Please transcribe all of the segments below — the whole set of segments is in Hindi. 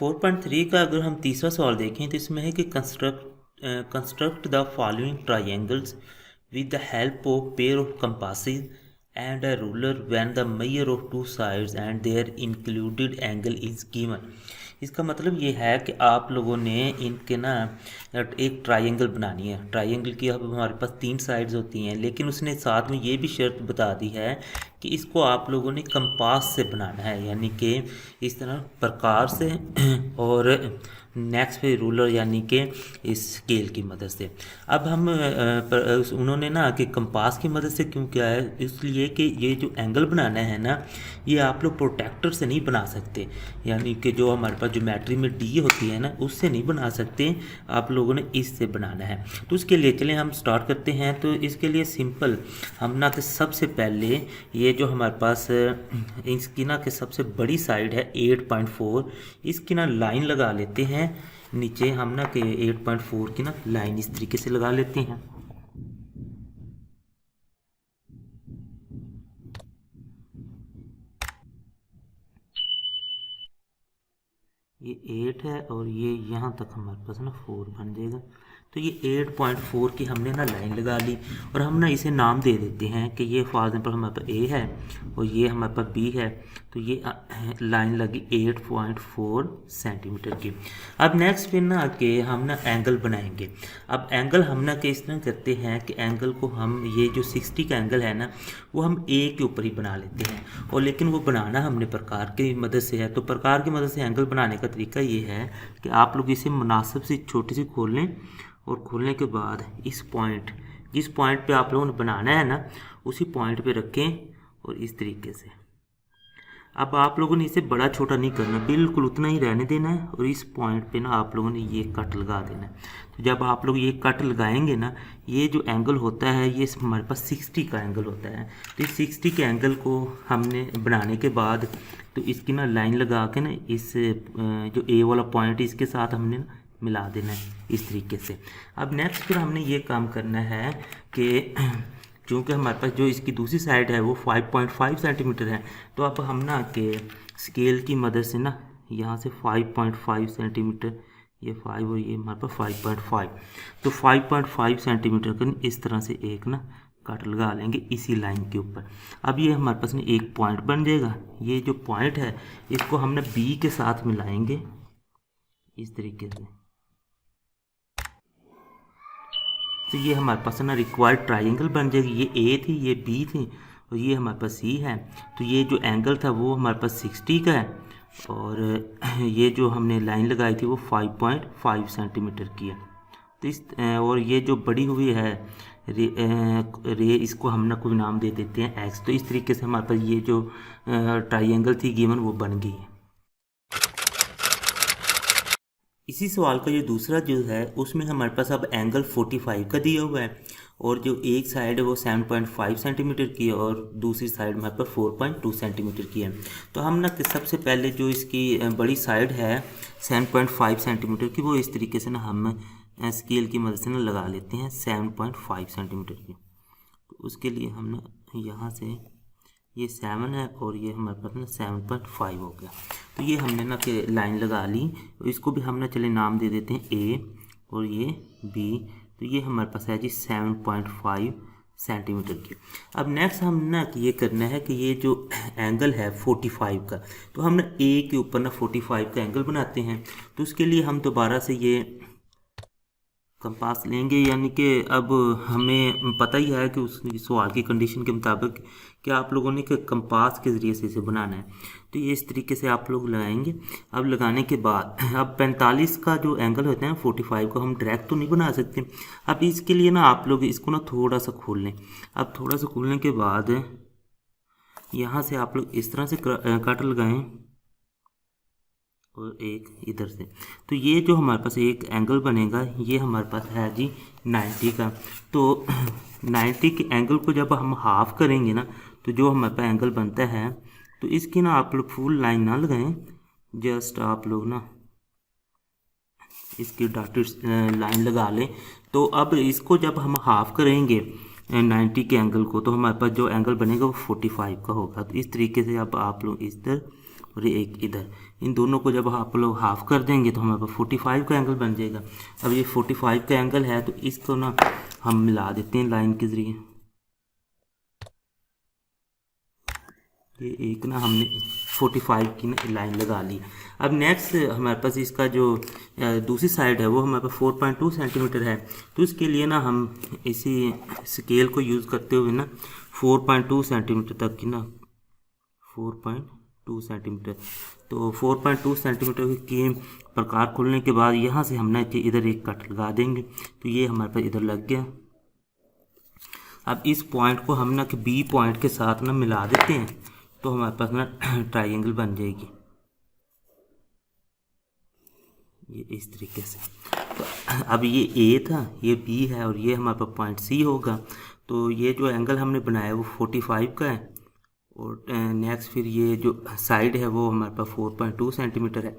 4.3 का अगर हम तीसरा सवाल देखें तो इसमें है कि construct the following triangles with the help of pair of compasses and a ruler when the measure of two sides and their included angle is given. इसका मतलब ये है कि आप लोगों ने इनके ना एक ट्रायंगल बनानी है। ट्रायंगल की अब हमारे पास 3 साइड्स होती हैं, लेकिन उसने साथ में ये भी शर्त बता दी है कि इसको आप लोगों ने कंपास से बनाना है, यानी कि इस तरह प्रकार से और नेक्स्ट पे रूलर यानी कि इस स्केल की मदद से। अब हम उन्होंने ना कि कंपास की मदद से क्यों किया है, इसलिए कि ये जो एंगल बनाना है ना, ये आप लोग प्रोटेक्टर से नहीं बना सकते, यानी कि जो हमारे पास ज्योमेट्री में डी होती है ना, उससे नहीं बना सकते, आप लोगों ने इससे बनाना है। तो उसके लिए चलें हम स्टार्ट करते हैं। तो इसके लिए सिंपल हम ना कि सबसे पहले ये जो हमारे पास इसकी ना कि सबसे बड़ी साइड है 8.4, इसकी ना लाइन लगा लेते हैं नीचे। हम ना कि 8.4 की ना लाइन इस तरीके से लगा लेते हैं। ये 8 है और ये यहाँ तक हमारे पास ना 4 बन जाएगा। तो ये 8.4 की हमने ना लाइन लगा ली और हम ना इसे नाम दे देते हैं कि ये फॉर एग्जाम्पल हमारे पास ए है और ये हमारे पास बी है। तो ये लाइन लगी 8.4 सेंटीमीटर की। अब नेक्स्ट फिर ना कि हम ना एंगल बनाएंगे। अब एंगल हम ना कि इस तरह करते हैं कि एंगल को हम ये जो 60 का एंगल है ना, वो हम ए के ऊपर ही बना लेते हैं, और लेकिन वो बनाना हमने प्रकार की मदद से है। तो प्रकार की मदद से एंगल बनाने का तरीका ये है कि आप लोग इसे मुनासिब सी छोटी सी खोल लें, और खोलने के बाद इस पॉइंट, जिस पॉइंट पे आप लोगों ने बनाना है ना, उसी पॉइंट पे रखें और इस तरीके से। अब आप लोगों ने इसे बड़ा छोटा नहीं करना, बिल्कुल उतना ही रहने देना है, और इस पॉइंट पे ना आप लोगों ने ये कट लगा देना है। तो जब आप लोग ये कट लगाएंगे ना, ये जो एंगल होता है ये हमारे पास 60 का एंगल होता है। तो इस 60 के एंगल को हमने बनाने के बाद तो इसकी ना लाइन लगा के ना इस जो ए वाला पॉइंट इसके साथ हमने ना मिला देना है इस तरीके से। अब नेक्स्ट फिर हमने ये काम करना है कि क्योंकि हमारे पास जो इसकी दूसरी साइड है वो 5.5 सेंटीमीटर है, तो अब हम ना कि स्केल की मदद से ना यहाँ से 5.5 सेंटीमीटर, ये 5 और ये हमारे पास 5.5, तो 5.5 सेंटीमीटर का इस तरह से एक ना कट लगा लेंगे इसी लाइन के ऊपर। अब ये हमारे पास ना एक पॉइंट बन जाएगा। ये जो पॉइंट है इसको हम ना बी के साथ मिलाएंगे इस तरीके से। तो ये हमारे पास ना रिक्वायर्ड ट्रायंगल बन जाएगी। ये ए थी, ये बी थी, और ये हमारे पास सी है। तो ये जो एंगल था वो हमारे पास 60 का है, और ये जो हमने लाइन लगाई थी वो 5.5 सेंटीमीटर की है। तो इस और ये जो बड़ी हुई है रे इसको हम ना कोई नाम दे देते हैं एक्स। तो इस तरीके से हमारे पास ये जो ट्रायंगल थी गिवन वो बन गई है। इसी सवाल का जो दूसरा जो है उसमें हमारे पास अब एंगल 45 का दिया हुआ है, और जो एक साइड है वो 7.5 सेंटीमीटर की है और दूसरी साइड हमारे पास 4.2 सेंटीमीटर की है। तो हम ना कि सबसे पहले जो इसकी बड़ी साइड है 7.5 सेंटीमीटर की, वो इस तरीके से ना हम स्केल की मदद से ना लगा लेते हैं 7.5 सेंटीमीटर की। तो उसके लिए हम ना यहाँ से ये 7 है और ये हमारे पास ना 7.5 हो गया। तो ये हमने ना कि लाइन लगा ली, इसको भी हम ना चले नाम दे देते हैं ए और ये बी। तो ये हमारे पास है जी 7.5 सेंटीमीटर की। अब नेक्स्ट हम ना कि ये करना है कि ये जो एंगल है 45 का, तो हम ना ए के ऊपर ना 45 का एंगल बनाते हैं। तो उसके लिए हम दोबारा से ये कंपास लेंगे, यानी कि अब हमें पता ही है कि उस सवाल की कंडीशन के मुताबिक कि आप लोगों ने कंपास के ज़रिए से इसे बनाना है। तो ये इस तरीके से आप लोग लगाएंगे। अब लगाने के बाद अब 45 का जो एंगल होता है 45 को हम डायरेक्ट तो नहीं बना सकते। अब इसके लिए ना आप लोग इसको ना थोड़ा सा खोल लें। अब थोड़ा सा खोलने के बाद यहाँ से आप लोग इस तरह से कट लगाएं और एक इधर से। तो ये जो हमारे पास एक एंगल बनेगा ये हमारे पास है जी 90 का। तो 90 के एंगल को जब हम हाफ करेंगे ना, तो जो हमारे पास एंगल बनता है, तो इसकी ना आप लोग फुल लाइन ना लगाएं, जस्ट आप लोग ना इसकी डॉटेड लाइन लगा लें। तो अब इसको जब हम हाफ करेंगे 90 के एंगल को, तो हमारे पास जो एंगल बनेगा वो 45 का होगा। तो इस तरीके से अब आप लोग इधर और एक इधर, इन दोनों को जब आप लोग हाफ कर देंगे तो हमारे पास 45 का एंगल बन जाएगा। अब ये 45 का एंगल है तो इसको ना हम मिला देते हैं लाइन के ज़रिए। ये एक ना हमने 45 की ना लाइन लगा ली। अब नेक्स्ट हमारे पास इसका जो दूसरी साइड है वो हमारे पास 4.2 सेंटीमीटर है। तो इसके लिए ना हम इसी स्केल को यूज़ करते हुए ना 4.2 सेंटीमीटर तक की ना 4.2 सेंटीमीटर, तो 4.2 सेंटीमीटर की प्रकार खोलने के बाद यहाँ से हम ना इधर एक कट लगा देंगे। तो ये हमारे पास इधर लग गया। अब इस पॉइंट को हम ना कि बी पॉइंट के साथ ना मिला देते हैं, तो हमारे पास ना ट्रायंगल बन जाएगी ये इस तरीके से। तो अब ये ए था, ये बी है और ये हमारे पास पॉइंट सी होगा। तो ये जो एंगल हमने बनाया वो 45 का है। और नेक्स्ट फिर ये जो साइड है वो हमारे पास 4.2 सेंटीमीटर है।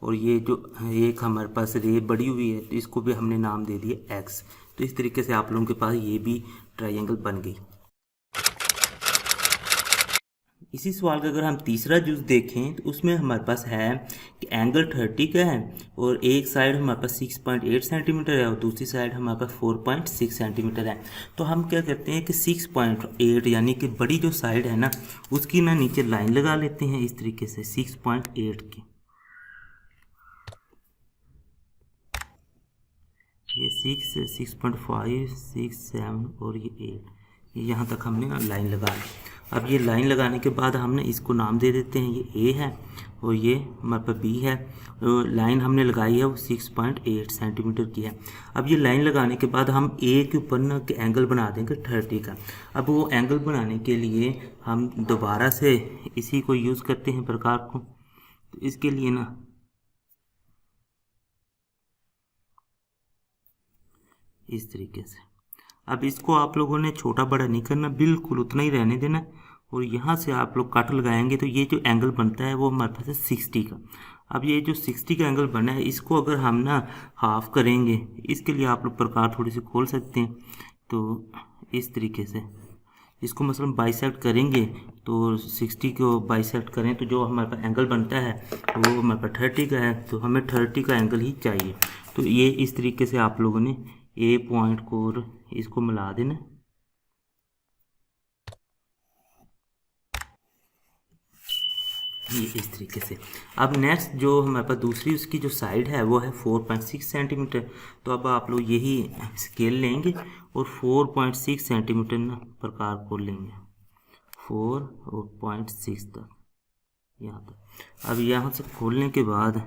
और ये जो एक हमारे पास रे बड़ी हुई है तो इसको भी हमने नाम दे दिया एक्स। तो इस तरीके से आप लोगों के पास ये भी ट्रायंगल बन गई। इसी सवाल का अगर हम तीसरा जूस देखें तो उसमें हमारे पास है कि एंगल 30 का है और एक साइड हमारे पास 6.8 सेंटीमीटर है और दूसरी साइड हमारे पास 4.6 सेंटीमीटर है। तो हम क्या करते हैं कि 6.8 यानी कि बड़ी जो साइड है ना उसकी ना नीचे लाइन लगा लेते हैं इस तरीके से 6.8 की। ये 6, 6.5, 6, 7 और ये 8, ये यहाँ तक हमने ना लाइन लगा ली। अब ये लाइन लगाने के बाद हमने इसको नाम दे देते हैं, ये ए है और ये हमारे पास बी है। तो लाइन हमने लगाई है वो 6.8 सेंटीमीटर की है। अब ये लाइन लगाने के बाद हम ए के ऊपर ना एंगल बना देंगे 30 का। अब वो एंगल बनाने के लिए हम दोबारा से इसी को यूज़ करते हैं प्रकार को। तो इसके लिए ना इस तरीके से, अब इसको आप लोगों ने छोटा बड़ा नहीं करना, बिल्कुल उतना ही रहने देना। और यहाँ से आप लोग कट लगाएंगे तो ये जो एंगल बनता है वो हमारे पास है 60 का। अब ये जो 60 का एंगल बना है इसको अगर हम ना हाफ करेंगे, इसके लिए आप लोग प्रकार थोड़ी सी खोल सकते हैं। तो इस तरीके से इसको मसलन बाइसेक्ट करेंगे तो 60 को बाइसेक्ट करें तो जो हमारे पास एंगल बनता है वो हमारे पास 30 का है। तो हमें 30 का एंगल ही चाहिए। तो ये इस तरीके से आप लोगों ने ए पॉइंट को और इसको मिला देना। ये इस तरीके से। अब नेक्स्ट जो हमारे पास दूसरी उसकी जो साइड है वो है 4.6 सेंटीमीटर। तो अब आप लोग यही स्केल लेंगे और 4.6 सेंटीमीटर ना प्रकार को लेंगे 4.6 तक यहाँ तक। अब यहाँ से खोलने के बाद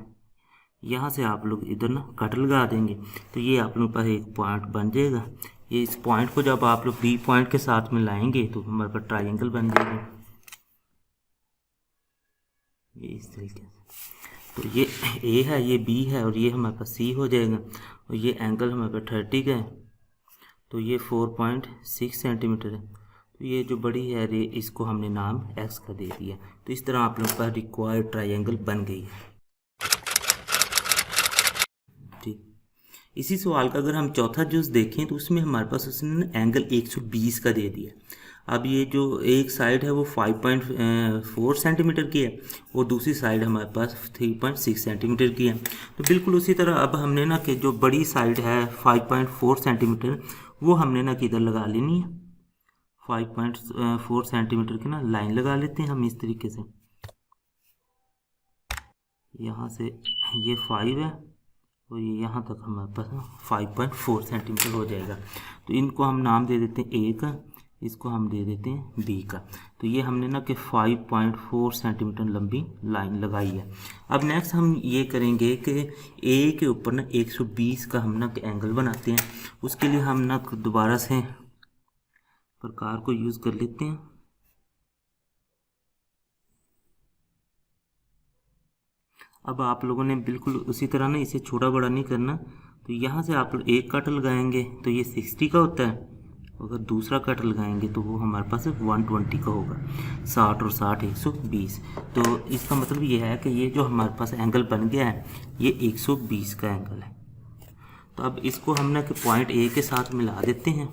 यहाँ से आप लोग इधर ना कट लगा देंगे तो ये आप लोगों के पास एक पॉइंट बन जाएगा। ये इस पॉइंट को जब आप लोग बी पॉइंट के साथ में लाएंगे तो हमारे पास ट्रायंगल बन जाएगा ये इस तरीके से। तो ये ए है, ये बी है और ये हमारे पास सी हो जाएगा। और ये एंगल हमारे पास 30 का है तो ये 4.6 सेंटीमीटर है। तो ये जो बड़ी है रे इसको हमने नाम एक्स का दे दिया। तो इस तरह आप लोगों का रिक्वायर्ड ट्रायंगल बन गई है। ठीक, इसी सवाल का अगर हम चौथा जूस देखें तो उसमें हमारे पास उसने एंगल 120 का दे दिया। अब ये जो एक साइड है वो 5.4 सेंटीमीटर की है और दूसरी साइड हमारे पास 3.6 सेंटीमीटर की है। तो बिल्कुल उसी तरह अब हमने ना कि जो बड़ी साइड है 5.4 सेंटीमीटर वो हमने ना किधर लगा लेनी है 5.4 सेंटीमीटर की ना लाइन लगा लेते हैं हम इस तरीके से। यहाँ से ये 5 है और ये यहाँ तक हमारे पास 5.4 सेंटीमीटर हो जाएगा। तो इनको हम नाम दे देते हैं ए का, इसको हम दे देते हैं बी का। तो ये हमने ना कि 5.4 सेंटीमीटर लंबी लाइन लगाई है। अब नेक्स्ट हम ये करेंगे कि ए के ऊपर ना 120 का हम ना एंगल बनाते हैं। उसके लिए हम ना दोबारा से प्रकार को यूज़ कर लेते हैं। अब आप लोगों ने बिल्कुल उसी तरह ना इसे छोटा बड़ा नहीं करना। तो यहाँ से आप लोग एक कट लगाएंगे तो ये 60 का होता है। अगर दूसरा कट लगाएंगे तो वो हमारे पास 120 का होगा। 60 और 60 120। तो इसका मतलब ये है कि ये जो हमारे पास एंगल बन गया है ये 120 का एंगल है। तो अब इसको हम ना कि पॉइंट ए के साथ मिला देते हैं।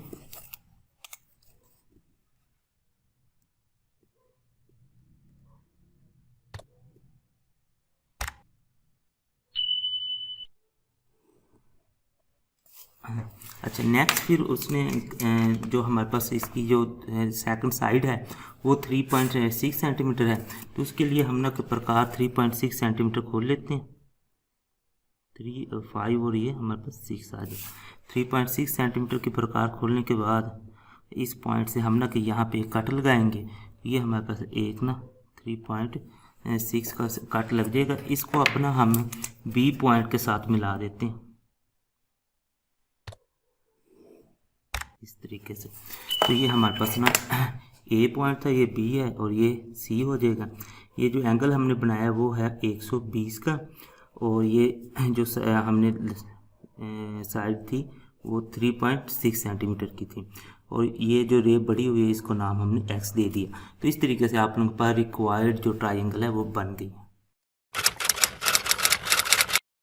अच्छा नेक्स्ट फिर उसने जो हमारे पास इसकी जो सेकंड साइड है वो 3.6 सेंटीमीटर है, तो उसके लिए हम ना प्रकार 3.6 सेंटीमीटर खोल लेते हैं। 3 और 5 और ये हमारे पास 6 आ जाए। 3.6 सेंटीमीटर की प्रकार खोलने के बाद इस पॉइंट से हम ना कि यहाँ पे कट लगाएंगे। ये हमारे पास एक ना 3.6 का कट लग जाएगा। इसको अपना हम बी पॉइंट के साथ मिला देते हैं इस तरीके से। तो ये हमारे पास ना ए पॉइंट था, ये बी है और ये सी हो जाएगा। ये जो एंगल हमने बनाया वो है 120 का, और ये जो हमने साइड थी वो 3.6 सेंटीमीटर की थी, और ये जो रेप बड़ी हुई है इसको नाम हमने एक्स दे दिया। तो इस तरीके से आप लोगों के पास रिक्वायर्ड जो ट्राइंगल है वो बन गई।